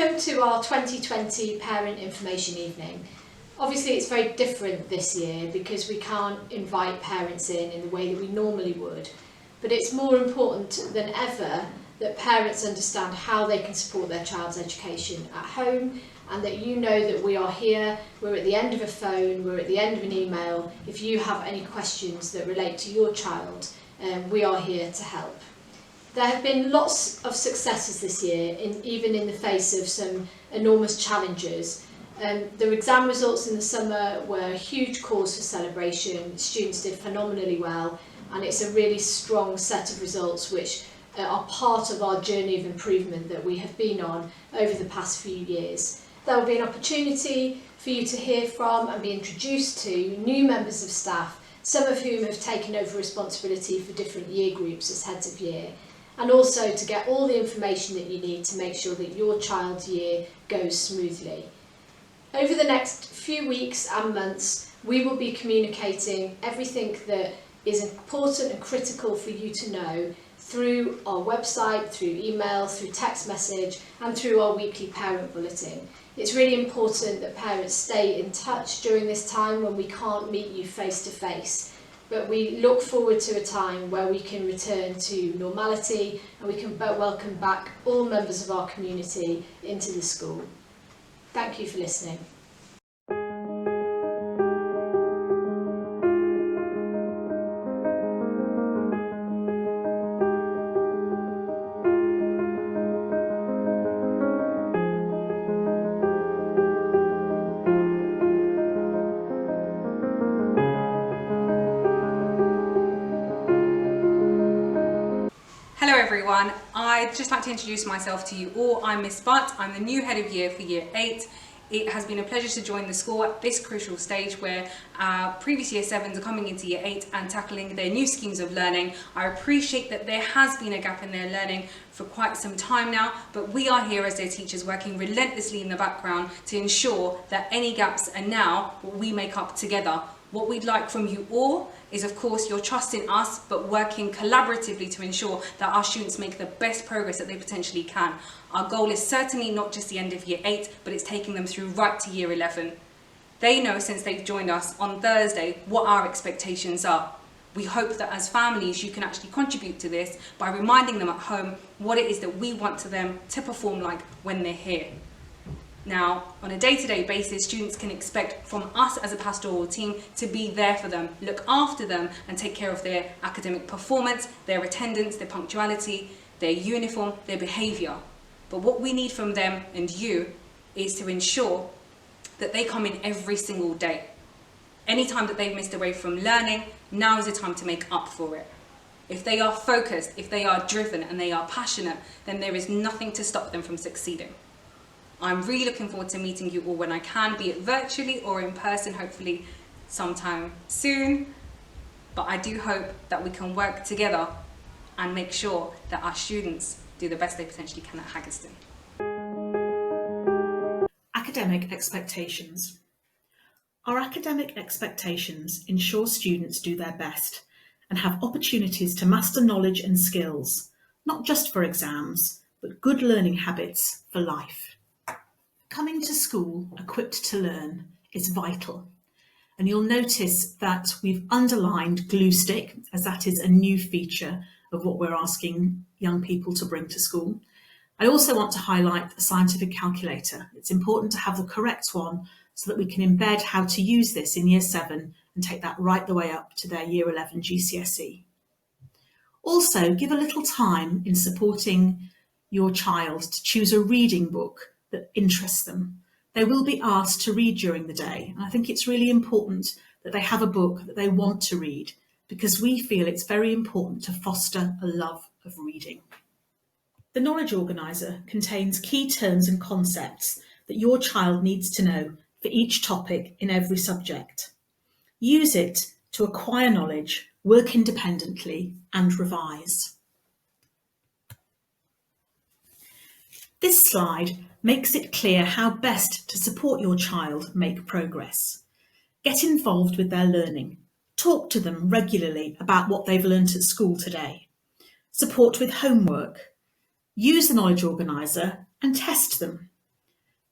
Welcome to our 2020 Parent Information Evening. Obviously it's very different this year because we can't invite parents in the way that we normally would, but it's more important than ever that parents understand how they can support their child's education at home, and that you know that we are here, we're at the end of a phone, we're at the end of an email. If you have any questions that relate to your child, we are here to help. There have been lots of successes this year, even in the face of some enormous challenges. The exam results in the summer were a huge cause for celebration. Students did phenomenally well, and it's a really strong set of results which are part of our journey of improvement that we have been on over the past few years. There will be an opportunity for you to hear from and be introduced to new members of staff, some of whom have taken over responsibility for different year groups as heads of year, and also to get all the information that you need to make sure that your child's year goes smoothly. Over the next few weeks and months, we will be communicating everything that is important and critical for you to know through our website, through email, through text message, and through our weekly parent bulletin. It's really important that parents stay in touch during this time when we can't meet you face to face. But we look forward to a time where we can return to normality and we can welcome back all members of our community into the school. Thank you for listening. Hello everyone, I'd just like to introduce myself to you all. I'm Miss Butt, I'm the new head of year for year 8. It has been a pleasure to join the school at this crucial stage where our previous year 7s are coming into year 8 and tackling their new schemes of learning. I appreciate that there has been a gap in their learning for quite some time now, but we are here as their teachers working relentlessly in the background to ensure that any gaps are now what we make up together. What we'd like from you all is, of course, your trust in us, but working collaboratively to ensure that our students make the best progress that they potentially can. Our goal is certainly not just the end of year 8, but it's taking them through right to year 11. They know, since they've joined us on Thursday, what our expectations are. We hope that as families you can actually contribute to this by reminding them at home what it is that we want to them to perform like when they're here. Now, on a day-to-day basis, students can expect from us as a pastoral team to be there for them, look after them and take care of their academic performance, their attendance, their punctuality, their uniform, their behaviour. But what we need from them and you is to ensure that they come in every single day. Any time that they've missed away from learning, now is the time to make up for it. If they are focused, if they are driven and they are passionate, then there is nothing to stop them from succeeding. I'm really looking forward to meeting you all when I can, be it virtually or in person, hopefully sometime soon. But I do hope that we can work together and make sure that our students do the best they potentially can at Haggerston. Academic expectations. Our academic expectations ensure students do their best and have opportunities to master knowledge and skills, not just for exams, but good learning habits for life. Coming to school equipped to learn is vital, and you'll notice that we've underlined glue stick, as that is a new feature of what we're asking young people to bring to school. I also want to highlight the scientific calculator. It's important to have the correct one so that we can embed how to use this in year 7 and take that right the way up to their year 11 GCSE. Also, give a little time in supporting your child to choose a reading book that interests them. They will be asked to read during the day, and I think it's really important that they have a book that they want to read, because we feel it's very important to foster a love of reading. The Knowledge Organiser contains key terms and concepts that your child needs to know for each topic in every subject. Use it to acquire knowledge, work independently, and revise. This slide makes it clear how best to support your child make progress. Get involved with their learning. Talk to them regularly about what they've learnt at school today. Support with homework. Use the Knowledge Organiser and test them.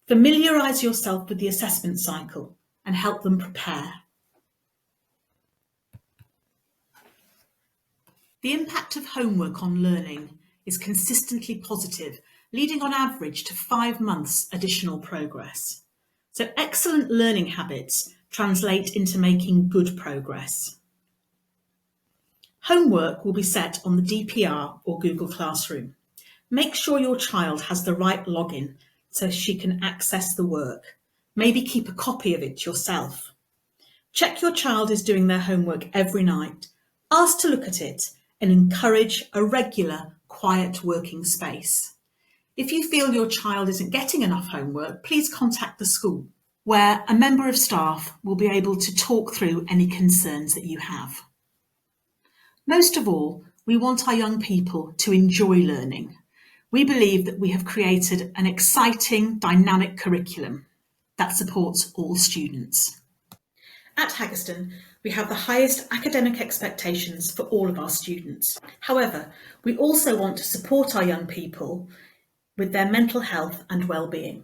Familiarise yourself with the assessment cycle and help them prepare. The impact of homework on learning is consistently positive, leading on average to 5 months additional progress. So excellent learning habits translate into making good progress. Homework will be set on the DPR or Google Classroom. Make sure your child has the right login so she can access the work. Maybe keep a copy of it yourself. Check your child is doing their homework every night. Ask to look at it and encourage a regular, quiet working space. If you feel your child isn't getting enough homework, please contact the school, where a member of staff will be able to talk through any concerns that you have. Most of all, we want our young people to enjoy learning. We believe that we have created an exciting, dynamic curriculum that supports all students. At Haggerston, we have the highest academic expectations for all of our students. However, we also want to support our young people with their mental health and well-being.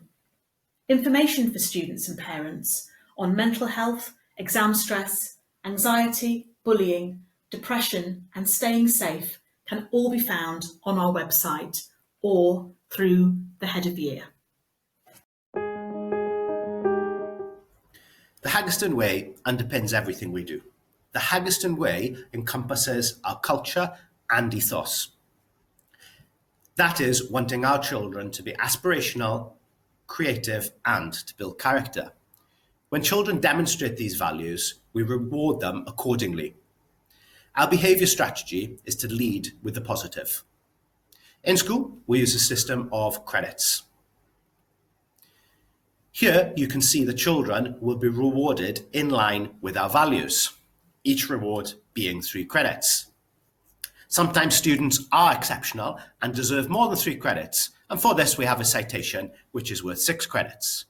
Information for students and parents on mental health, exam stress, anxiety, bullying, depression and staying safe can all be found on our website or through the Head of Year. The Haggerston Way underpins everything we do. The Haggerston Way encompasses our culture and ethos. That is, wanting our children to be aspirational, creative, and to build character. When children demonstrate these values, we reward them accordingly. Our behaviour strategy is to lead with the positive. In school, we use a system of credits. Here you can see the children will be rewarded in line with our values, each reward being 3 credits. Sometimes students are exceptional and deserve more than 3 credits, and for this we have a citation which is worth 6 credits.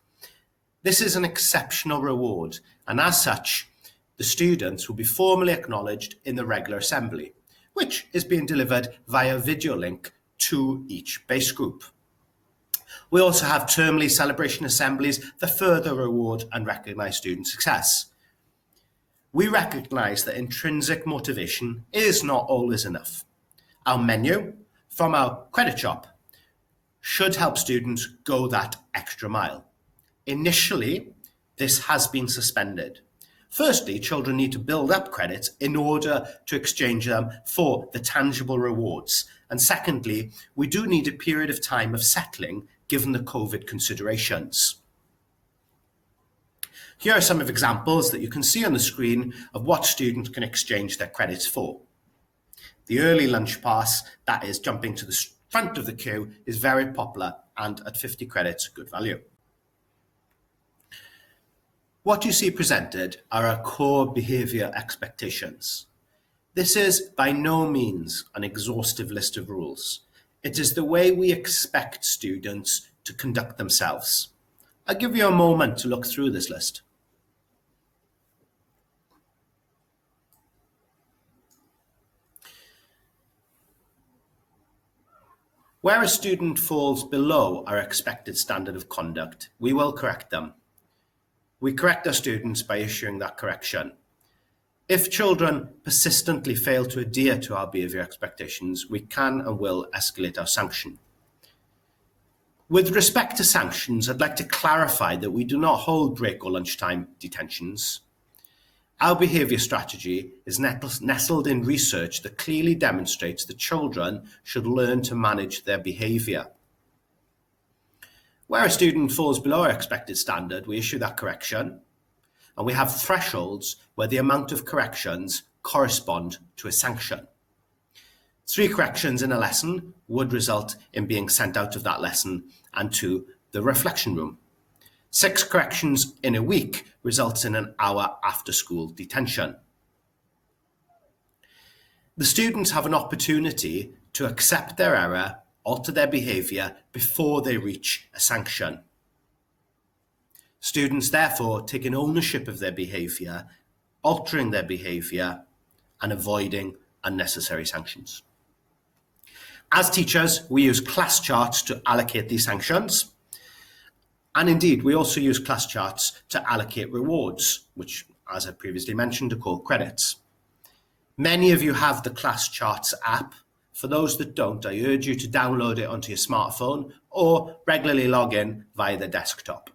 This is an exceptional reward, and as such, the students will be formally acknowledged in the regular assembly, which is being delivered via video link to each base group. We also have termly celebration assemblies that further reward and recognise student success. We recognise that intrinsic motivation is not always enough. Our menu from our credit shop should help students go that extra mile. Initially, this has been suspended. Firstly, children need to build up credits in order to exchange them for the tangible rewards. And secondly, we do need a period of time of settling given the COVID considerations. Here are some of examples that you can see on the screen of what students can exchange their credits for. The early lunch pass, that is jumping to the front of the queue, is very popular and at 50 credits, good value. What you see presented are our core behaviour expectations. This is by no means an exhaustive list of rules. It is the way we expect students to conduct themselves. I'll give you a moment to look through this list. Where a student falls below our expected standard of conduct, we will correct them. We correct our students by issuing that correction. If children persistently fail to adhere to our behaviour expectations, we can and will escalate our sanction. With respect to sanctions, I'd like to clarify that we do not hold break or lunchtime detentions. Our behaviour strategy is nestled in research that clearly demonstrates that children should learn to manage their behaviour. Where a student falls below our expected standard, we issue that correction, and we have thresholds where the amount of corrections correspond to a sanction. 3 corrections in a lesson would result in being sent out of that lesson and to the reflection room. 6 corrections in a week results in an hour after school detention. The students have an opportunity to accept their error, alter their behaviour before they reach a sanction. Students therefore taking ownership of their behaviour, altering their behaviour and avoiding unnecessary sanctions. As teachers, we use class charts to allocate these sanctions. And indeed, we also use class charts to allocate rewards, which, as I previously mentioned, are called credits. Many of you have the class charts app. For those that don't, I urge you to download it onto your smartphone or regularly log in via the desktop.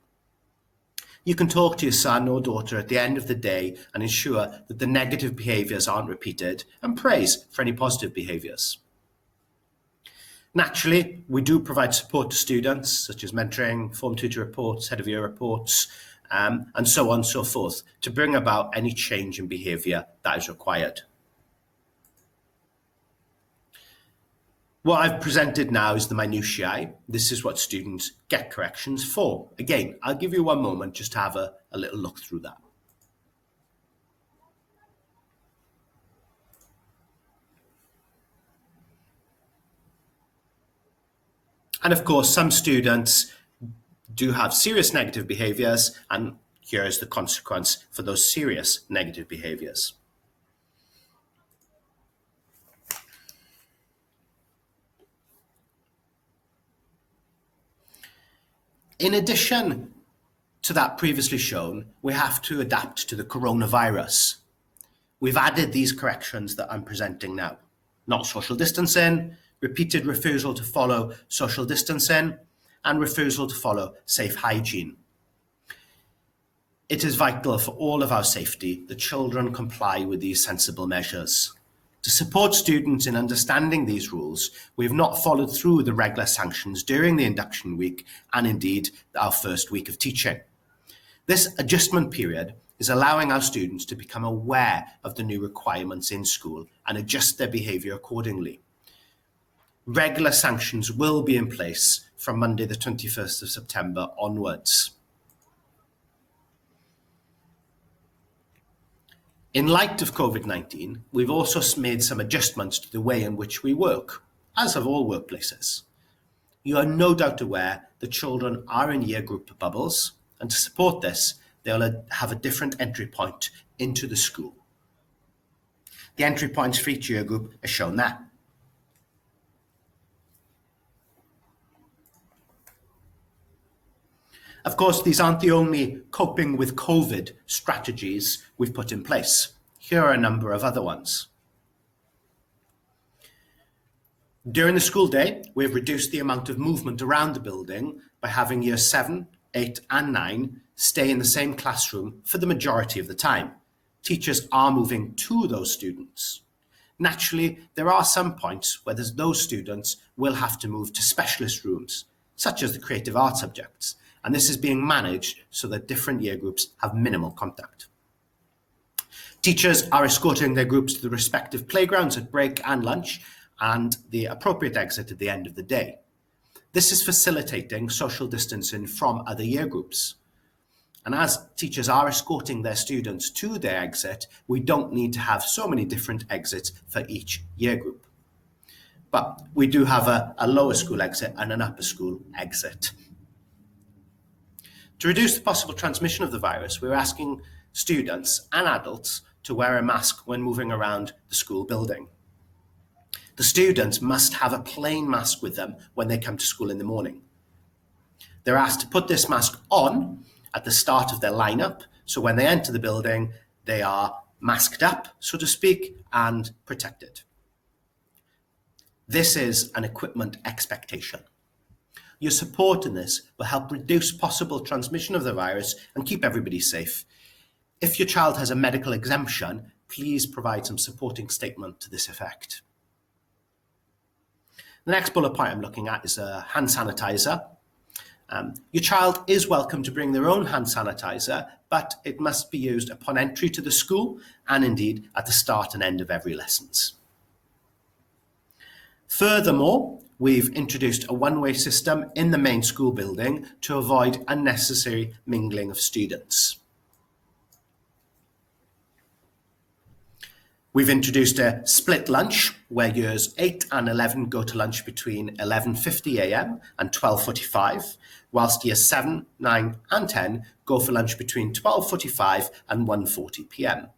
You can talk to your son or daughter at the end of the day and ensure that the negative behaviours aren't repeated, and praise for any positive behaviours. Naturally, we do provide support to students, such as mentoring, form tutor reports, head of year reports, and so on and so forth, to bring about any change in behaviour that is required. What I've presented now is the minutiae. This is what students get corrections for. Again, I'll give you one moment just to have a little look through that. And of course, some students do have serious negative behaviours, and here is the consequence for those serious negative behaviours. In addition to that previously shown, we have to adapt to the coronavirus. We've added these corrections that I'm presenting now. Not social distancing, repeated refusal to follow social distancing, and refusal to follow safe hygiene. It is vital for all of our safety that children comply with these sensible measures. To support students in understanding these rules, we have not followed through the regular sanctions during the induction week and indeed our first week of teaching. This adjustment period is allowing our students to become aware of the new requirements in school and adjust their behaviour accordingly. Regular sanctions will be in place from Monday the 21st of September onwards. In light of COVID-19, we've also made some adjustments to the way in which we work, as have all workplaces. You are no doubt aware that children are in year group bubbles, and to support this, they'll have a different entry point into the school. The entry points for each year group are shown there. Of course, these aren't the only coping with COVID strategies we've put in place. Here are a number of other ones. During the school day, we've reduced the amount of movement around the building by having years 7, 8 and 9 stay in the same classroom for the majority of the time. Teachers are moving to those students. Naturally, there are some points where those students will have to move to specialist rooms, such as the creative arts subjects, and this is being managed so that different year groups have minimal contact. Teachers are escorting their groups to the respective playgrounds at break and lunch and the appropriate exit at the end of the day. This is facilitating social distancing from other year groups. And as teachers are escorting their students to their exit, we don't need to have so many different exits for each year group. But we do have a lower school exit and an upper school exit. To reduce the possible transmission of the virus, we're asking students and adults to wear a mask when moving around the school building. The students must have a plain mask with them when they come to school in the morning. They're asked to put this mask on at the start of their lineup, so when they enter the building, they are masked up, so to speak, and protected. This is an equipment expectation. Your support in this will help reduce possible transmission of the virus and keep everybody safe. If your child has a medical exemption, please provide some supporting statement to this effect. The next bullet point I'm looking at is a hand sanitizer. Your child is welcome to bring their own hand sanitizer, but it must be used upon entry to the school and indeed at the start and end of every lessons. Furthermore, we've introduced a one-way system in the main school building to avoid unnecessary mingling of students. We've introduced a split lunch where years 8 and 11 go to lunch between 11:50 a.m. and 12:45, whilst years 7, 9 and 10 go for lunch between 12:45 and 1:40 p.m.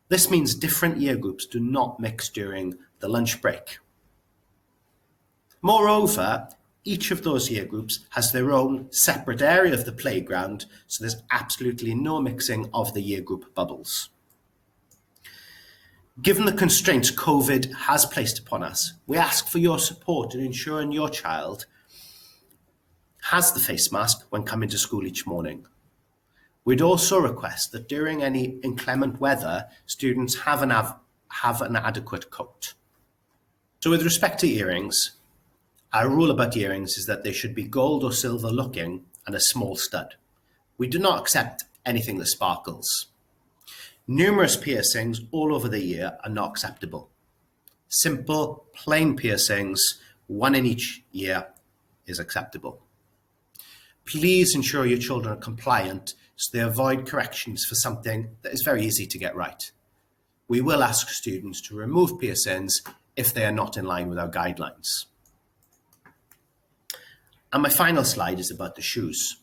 This means different year groups do not mix during the lunch break. Moreover, Each of those year groups has their own separate area of the playground, so there's absolutely no mixing of the year group bubbles. Given the constraints COVID has placed upon us, we ask for your support in ensuring your child has the face mask when coming to school each morning. We'd also request that during any inclement weather, students have an adequate coat. So with respect to earrings, our rule about earrings is that they should be gold or silver looking and a small stud. We do not accept anything that sparkles. Numerous piercings all over the ear are not acceptable. Simple, plain piercings, one in each ear, is acceptable. Please ensure your children are compliant so they avoid corrections for something that is very easy to get right. We will ask students to remove piercings if they are not in line with our guidelines. And my final slide is about the shoes.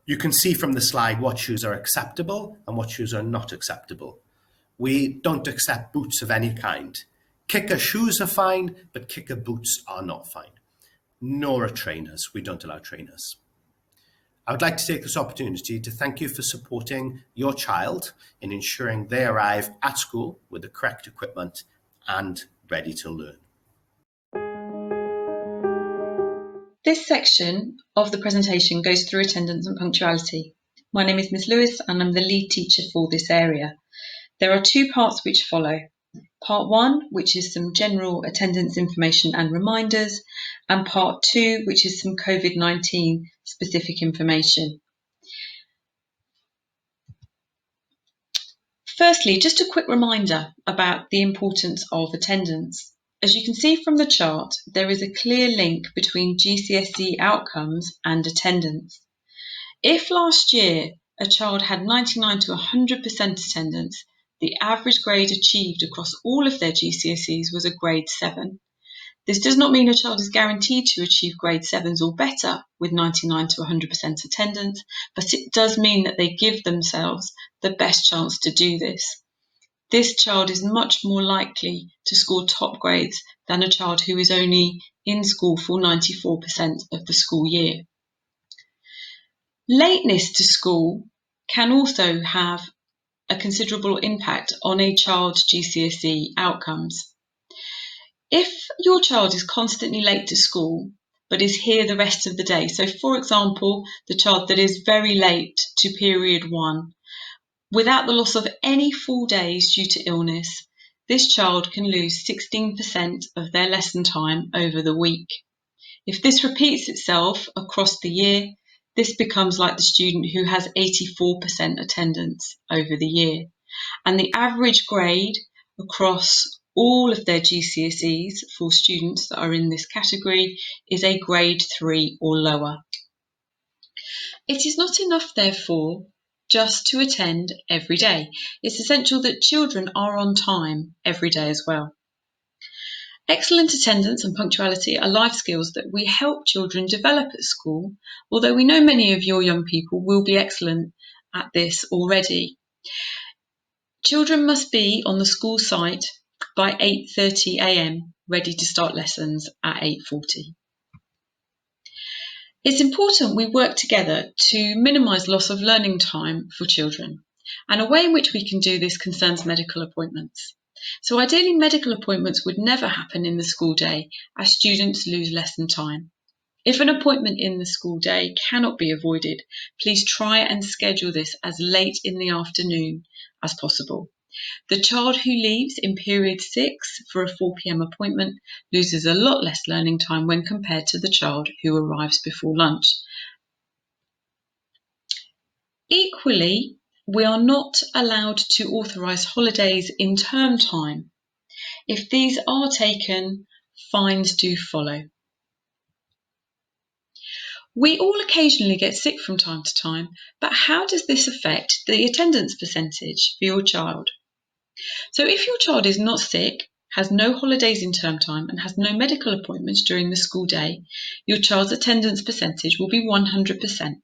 You can see from the slide what shoes are acceptable and what shoes are not acceptable. We don't accept boots of any kind. Kicker shoes are fine, but kicker boots are not fine. Nor are trainers. We don't allow trainers. I would like to take this opportunity to thank you for supporting your child in ensuring they arrive at school with the correct equipment and ready to learn. This section of the presentation goes through attendance and punctuality. My name is Ms Lewis and I'm the lead teacher for this area. There are two parts which follow. Part 1, which is some general attendance information and reminders, and Part 2, which is some COVID-19 specific information. Firstly, just a quick reminder about the importance of attendance. As you can see from the chart, there is a clear link between GCSE outcomes and attendance. If last year a child had 99 to 100% attendance, the average grade achieved across all of their GCSEs was a grade 7. This does not mean a child is guaranteed to achieve grade 7s or better with 99 to 100% attendance, but it does mean that they give themselves the best chance to do this. This child is much more likely to score top grades than a child who is only in school for 94% of the school year. Lateness to school can also have a considerable impact on a child's GCSE outcomes. If your child is constantly late to school but is here the rest of the day, so for example, the child that is very late to period 1, without the loss of any full days due to illness, this child can lose 16% of their lesson time over the week. If this repeats itself across the year, this becomes like the student who has 84% attendance over the year. And the average grade across all of their GCSEs for students that are in this category is a grade 3 or lower. It is not enough, therefore, just to attend every day. It's essential that children are on time every day as well. Excellent attendance and punctuality are life skills that we help children develop at school, although we know many of your young people will be excellent at this already. Children must be on the school site by 8:30 a.m, ready to start lessons at 8:40. It's important we work together to minimise loss of learning time for children, and a way in which we can do this concerns medical appointments. So ideally, medical appointments would never happen in the school day as students lose lesson time. If an appointment in the school day cannot be avoided, please try and schedule this as late in the afternoon as possible. The child who leaves in period 6 for a 4 p.m. appointment loses a lot less learning time when compared to the child who arrives before lunch. Equally, we are not allowed to authorise holidays in term time. If these are taken, fines do follow. We all occasionally get sick from time to time, but how does this affect the attendance percentage for your child? So if your child is not sick, has no holidays in term time and has no medical appointments during the school day, your child's attendance percentage will be 100%.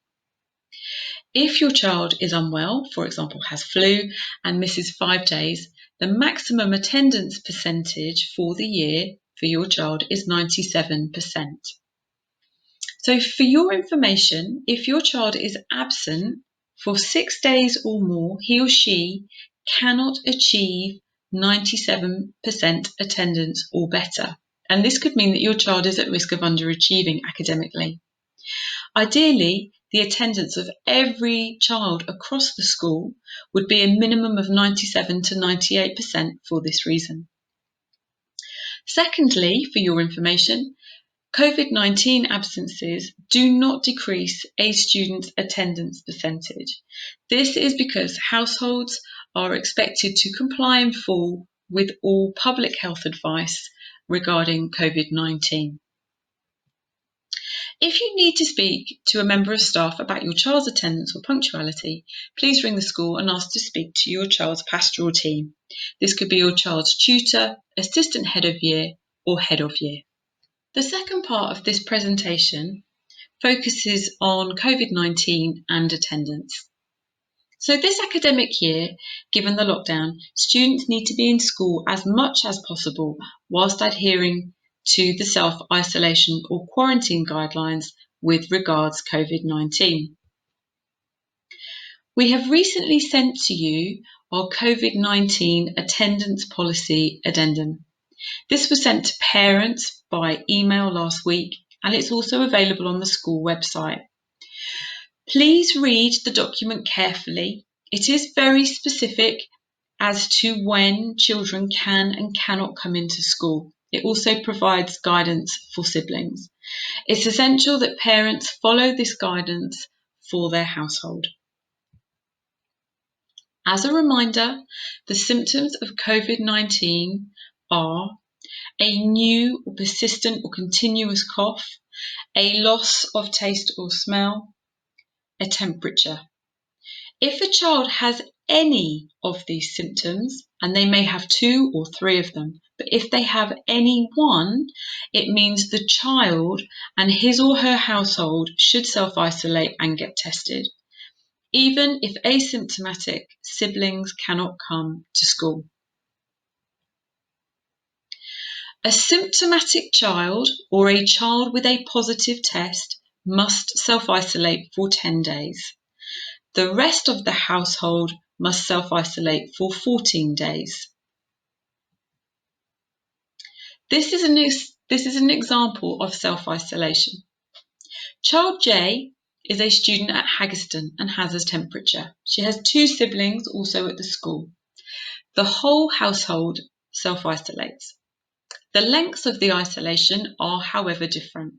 If your child is unwell, for example, has flu and misses 5 days, the maximum attendance percentage for the year for your child is 97%. So for your information, if your child is absent for 6 days or more, he or she cannot achieve 97% attendance or better. And this could mean that your child is at risk of underachieving academically. Ideally, the attendance of every child across the school would be a minimum of 97 to 98% for this reason. Secondly, for your information, COVID-19 absences do not decrease a student's attendance percentage. This is because households are expected to comply in full with all public health advice regarding COVID-19. If you need to speak to a member of staff about your child's attendance or punctuality, please ring the school and ask to speak to your child's pastoral team. This could be your child's tutor, assistant head of year, or head of year. The second part of this presentation focuses on COVID-19 and attendance. So this academic year, given the lockdown, students need to be in school as much as possible whilst adhering to the self-isolation or quarantine guidelines with regards to COVID-19. We have recently sent to you our COVID-19 attendance policy addendum. This was sent to parents by email last week, and it's also available on the school website. Please read the document carefully. It is very specific as to when children can and cannot come into school. It also provides guidance for siblings. It's essential that parents follow this guidance for their household. As a reminder, the symptoms of COVID-19 are a new or persistent or continuous cough, a loss of taste or smell, a temperature. If a child has any of these symptoms, and they may have 2 or 3 of them, but if they have any one, it means the child and his or her household should self-isolate and get tested, even if asymptomatic siblings cannot come to school. A symptomatic child or a child with a positive test must self-isolate for 10 days. The rest of the household must self-isolate for 14 days. This is an example of self-isolation. Child J is a student at Haggerston and has a temperature. She has 2 siblings also at the school. The whole household self-isolates. The lengths of the isolation are, however, different.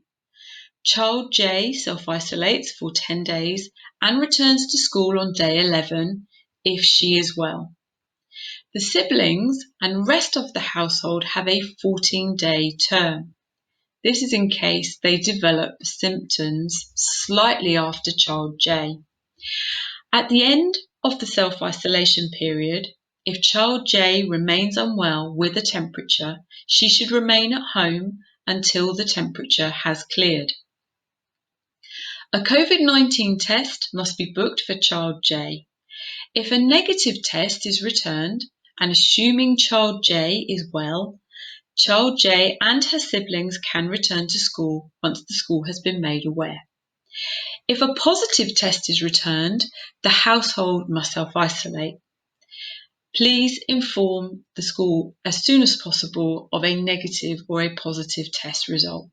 Child J self-isolates for 10 days and returns to school on day 11 if she is well. The siblings and rest of the household have a 14-day term. This is in case they develop symptoms slightly after child J. At the end of the self-isolation period, if child J remains unwell with a temperature, she should remain at home until the temperature has cleared. A COVID-19 test must be booked for child J. If a negative test is returned, and assuming child J is well, child J and her siblings can return to school once the school has been made aware. If a positive test is returned, the household must self-isolate. Please inform the school as soon as possible of a negative or a positive test result.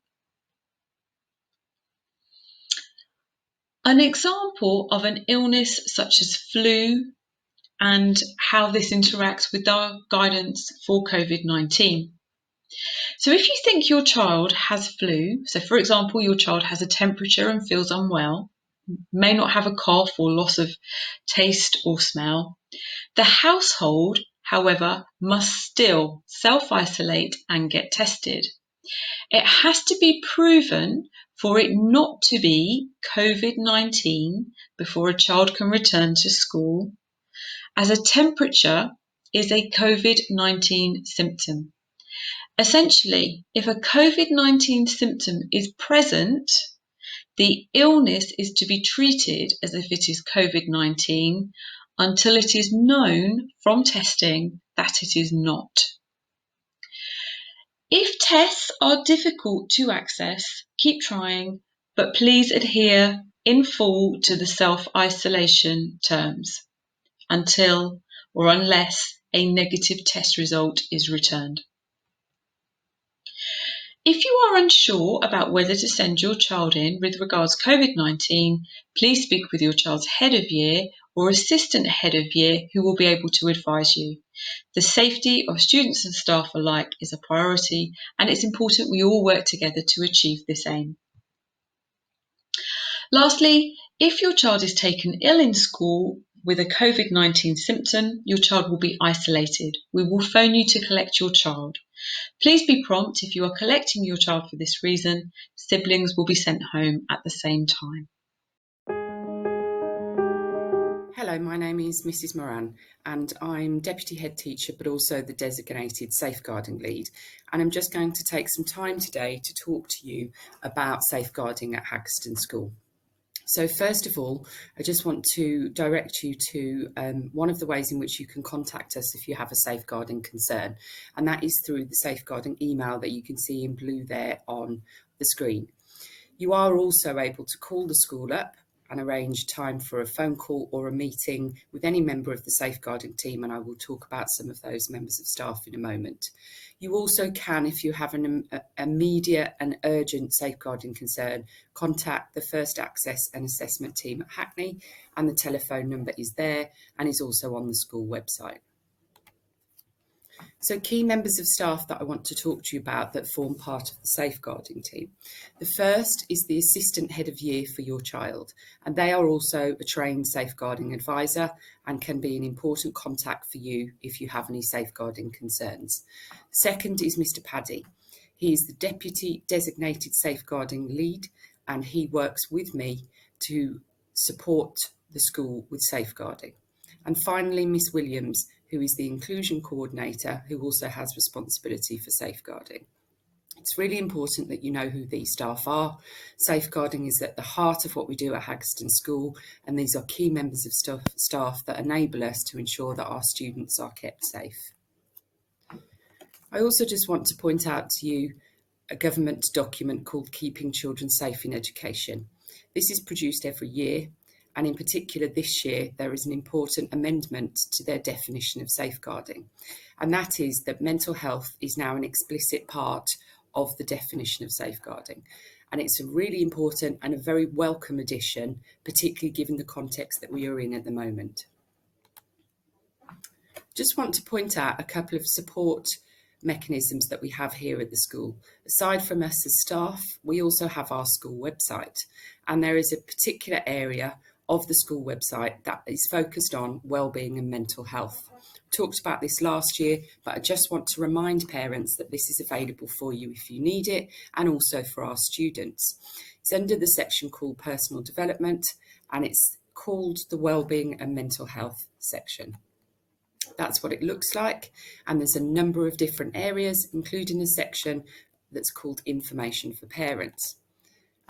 An example of an illness such as flu and how this interacts with our guidance for COVID-19. So if you think your child has flu, so for example, your child has a temperature and feels unwell, may not have a cough or loss of taste or smell, the household, however, must still self-isolate and get tested. It has to be proven for it not to be COVID-19 before a child can return to school, as a temperature is a COVID-19 symptom. Essentially, if a COVID-19 symptom is present, the illness is to be treated as if it is COVID-19 until it is known from testing that it is not. If tests are difficult to access, keep trying, but please adhere in full to the self-isolation terms until or unless a negative test result is returned. If you are unsure about whether to send your child in with regards to COVID-19, please speak with your child's head of year or assistant head of year who will be able to advise you. The safety of students and staff alike is a priority, and it's important we all work together to achieve this aim. Lastly, if your child is taken ill in school with a COVID-19 symptom, your child will be isolated. We will phone you to collect your child. Please be prompt if you are collecting your child for this reason. Siblings will be sent home at the same time. Hello, my name is Mrs Moran and I'm Deputy Head Teacher but also the designated Safeguarding Lead, and I'm just going to take some time today to talk to you about safeguarding at Haggerston School. So first of all, I just want to direct you to one of the ways in which you can contact us if you have a safeguarding concern, and that is through the safeguarding email that you can see in blue there on the screen. You are also able to call the school up and arrange time for a phone call or a meeting with any member of the safeguarding team, and I will talk about some of those members of staff in a moment. You also can, if you have an immediate and urgent safeguarding concern, contact the First Access and Assessment team at Hackney, and the telephone number is there and is also on the school website. So key members of staff that I want to talk to you about that form part of the safeguarding team. The first is the assistant head of year for your child, and they are also a trained safeguarding advisor and can be an important contact for you if you have any safeguarding concerns. Second is Mr. Paddy. He is the deputy designated safeguarding lead, and he works with me to support the school with safeguarding. And finally, Miss Williams, who is the inclusion coordinator, who also has responsibility for safeguarding. It's really important that you know who these staff are. Safeguarding is at the heart of what we do at Haggerston School, and these are key members of staff that enable us to ensure that our students are kept safe. I also just want to point out to you a government document called Keeping Children Safe in Education. This is produced every year, and in particular this year there is an important amendment to their definition of safeguarding, and that is that mental health is now an explicit part of the definition of safeguarding, and it's a really important and a very welcome addition, particularly given the context that we are in at the moment. Just want to point out a couple of support mechanisms that we have here at the school. Aside from us as staff, we also have our school website, and there is a particular area of the school website that is focused on wellbeing and mental health. Talked about this last year, but I just want to remind parents that this is available for you if you need it, and also for our students. It's under the section called Personal Development, and it's called the Wellbeing and Mental Health section. That's what it looks like, and there's a number of different areas, including a section that's called Information for Parents.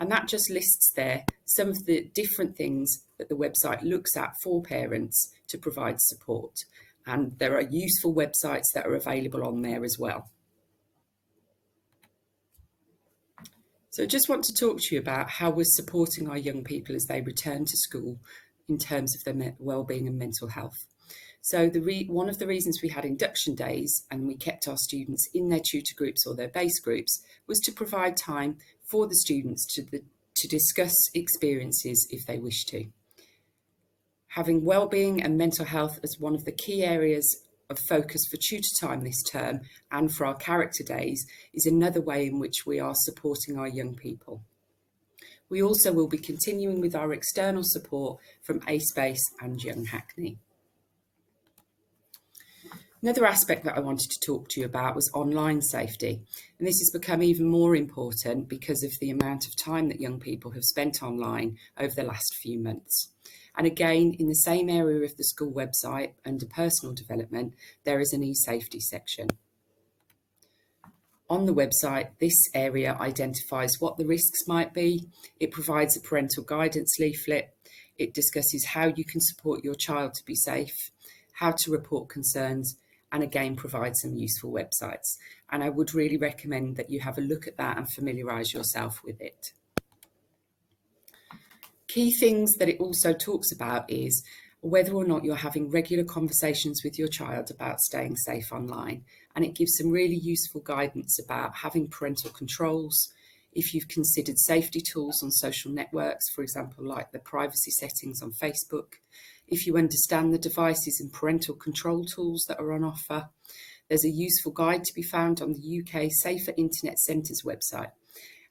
And that just lists there some of the different things that the website looks at for parents to provide support. And there are useful websites that are available on there as well. So I just want to talk to you about how we're supporting our young people as they return to school in terms of their wellbeing and mental health. So one of the reasons we had induction days and we kept our students in their tutor groups or their base groups was to provide time for the students to discuss experiences if they wish to. Having wellbeing and mental health as one of the key areas of focus for tutor time this term and for our character days is another way in which we are supporting our young people. We also will be continuing with our external support from A-Space and Young Hackney. Another aspect that I wanted to talk to you about was online safety, and this has become even more important because of the amount of time that young people have spent online over the last few months. And again, in the same area of the school website, under personal development, there is an e-safety section. On the website, this area identifies what the risks might be, it provides a parental guidance leaflet, it discusses how you can support your child to be safe, how to report concerns, and again provide some useful websites. And I would really recommend that you have a look at that and familiarise yourself with it. Key things that it also talks about is whether or not you're having regular conversations with your child about staying safe online. And it gives some really useful guidance about having parental controls, if you've considered safety tools on social networks, for example, like the privacy settings on Facebook, if you understand the devices and parental control tools that are on offer. There's a useful guide to be found on the UK Safer Internet Centre's website.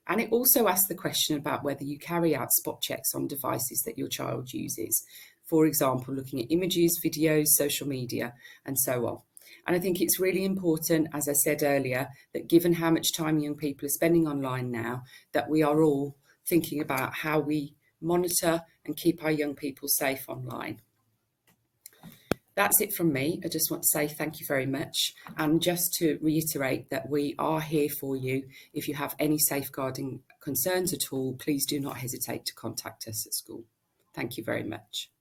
And it also asks the question about whether you carry out spot checks on devices that your child uses. For example, looking at images, videos, social media, and so on. And I think it's really important, as I said earlier, that given how much time young people are spending online now, that we are all thinking about how we monitor and keep our young people safe online. That's it from me. I just want to say thank you very much. And just to reiterate that we are here for you. If you have any safeguarding concerns at all, please do not hesitate to contact us at school. Thank you very much.